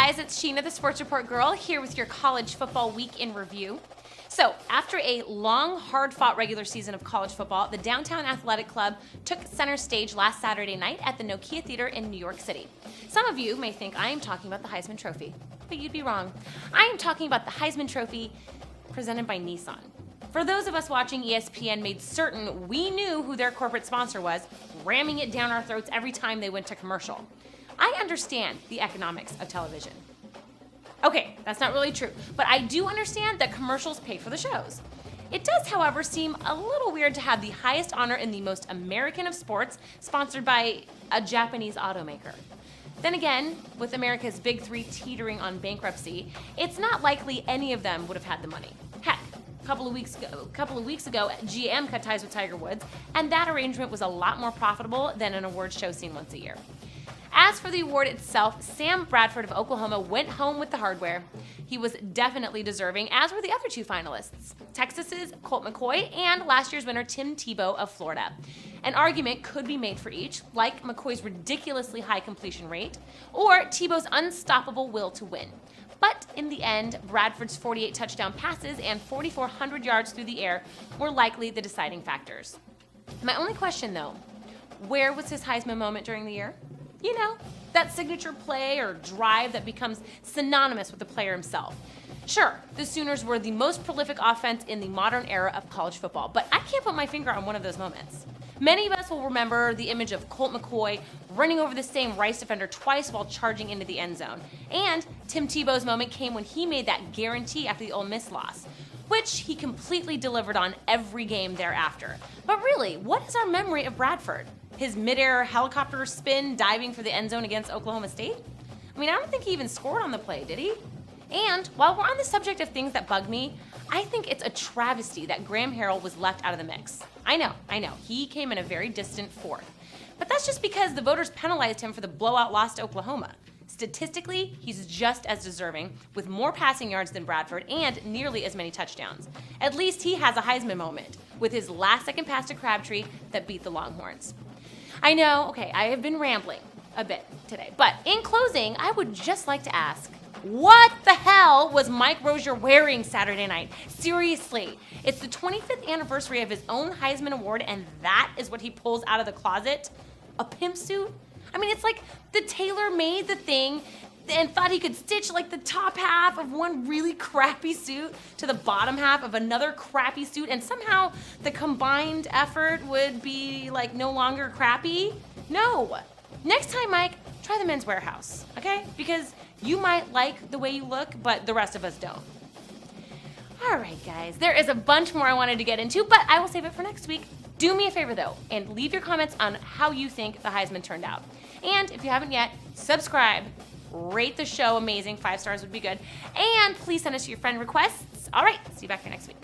guys, it's Sheena, the Sports Report girl, here with your college football week in review. So, after a long, hard-fought regular season of college football, the Downtown Athletic Club took center stage last Saturday night at the Nokia Theater in New York City. Some of you may think I am talking about the Heisman Trophy, but you'd be wrong. I am talking about the Heisman Trophy presented by Nissan. For those of us watching, ESPN made certain we knew who their corporate sponsor was, ramming it down our throats every time they went to commercial. I understand the economics of television. Okay, that's not really true, but I do understand that commercials pay for the shows. It does, however, seem a little weird to have the highest honor in the most American of sports sponsored by a Japanese automaker. Then again, with America's big three teetering on bankruptcy, it's not likely any of them would have had the money. Heck, a couple of weeks ago, GM cut ties with Tiger Woods, and that arrangement was a lot more profitable than an award show seen once a year. As for the award itself, Sam Bradford of Oklahoma went home with the hardware. He was definitely deserving, as were the other two finalists, Texas's Colt McCoy and last year's winner Tim Tebow of Florida. An argument could be made for each, like McCoy's ridiculously high completion rate, or Tebow's unstoppable will to win. But in the end, Bradford's 48 touchdown passes and 4,400 yards through the air were likely the deciding factors. My only question, though, where was his Heisman moment during the year? You know, that signature play or drive that becomes synonymous with the player himself. Sure, the Sooners were the most prolific offense in the modern era of college football, but I can't put my finger on one of those moments. Many of us will remember the image of Colt McCoy running over the same Rice defender twice while charging into the end zone. And Tim Tebow's moment came when he made that guarantee after the Ole Miss loss, which he completely delivered on every game thereafter. But really, what is our memory of Bradford? His midair helicopter spin diving for the end zone against Oklahoma State? I mean, I don't think he even scored on the play, did he? And while we're on the subject of things that bug me, I think it's a travesty that Graham Harrell was left out of the mix. I know, he came in a very distant fourth. But that's just because the voters penalized him for the blowout loss to Oklahoma. Statistically, he's just as deserving, with more passing yards than Bradford and nearly as many touchdowns. At least he has a Heisman moment, with his last-second pass to Crabtree that beat the Longhorns. I know, okay, I have been rambling a bit today, but in closing, I would just like to ask, what the hell was Mike Rozier wearing Saturday night? Seriously, it's the 25th anniversary of his own Heisman Award, and that is what he pulls out of the closet? A pimp suit? I mean, it's like the tailor made the thing and thought he could stitch like the top half of one really crappy suit to the bottom half of another crappy suit, and somehow the combined effort would be like no longer crappy. No. Next time, Mike, try the Men's Warehouse, okay? Because you might like the way you look, but the rest of us don't. All right, guys, there is a bunch more I wanted to get into, but I will save it for next week. Do me a favor, though, and leave your comments on how you think the Heisman turned out. And if you haven't yet, subscribe, rate the show amazing, 5 stars would be good, and please send us your friend requests. All right, see you back here next week.